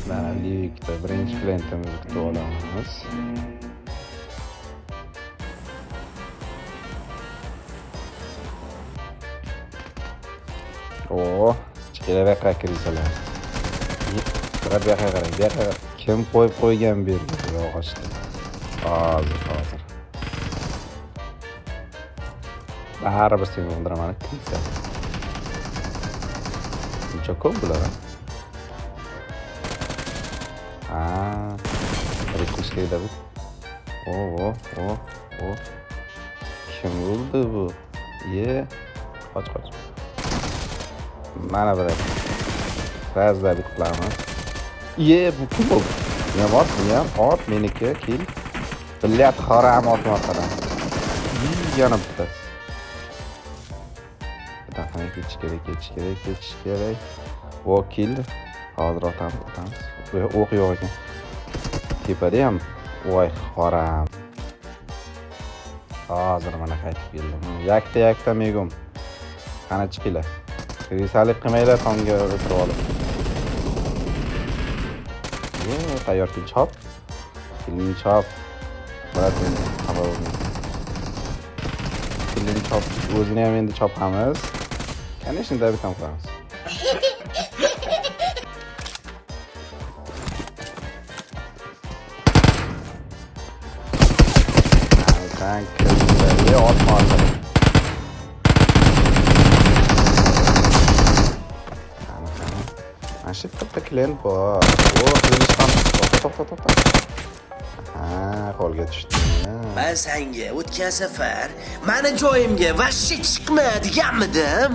Mana livikda birinchi plentimizni kutib olamiz. Chiqaverqa kirisalar. Faqat bu yoqqa qarang. Bu yoqqa kim qo'yib qo'ygan bu yerga yog'ochni? Hozir. Baribir seni o'ldiraman, kirsa. Buncha ko'p bular. Rikkish kerak bu. Kim bo'ldi bu? Qoch. Mana bilan. Razda bitlarimiz. Bu kim bo'ldi? Men ot meniki, kil. Billat haram otmoqdan. Yana bitta. Dafan ketish kerak. Kil. Hozir otamiz. O'q yo'q ekan. Tepada ham voy haram. Hozir mana qaytib keldim. Yakta megum. Qani chiqinglar. Krisalik qilmanglar, tomga o'tirib olib. Tayyor kil chop. Kilni chop. Biladim, xabar Kilni chop. O'zini ham endi chopamiz. Конечно, bitam qilamiz. Kanka, otmoqda. Aşık bitta klen bor. To'xta. Qo'lga tushdi. Men senga o'tgan safar meni joyimga vashshi chiqma deganmidim.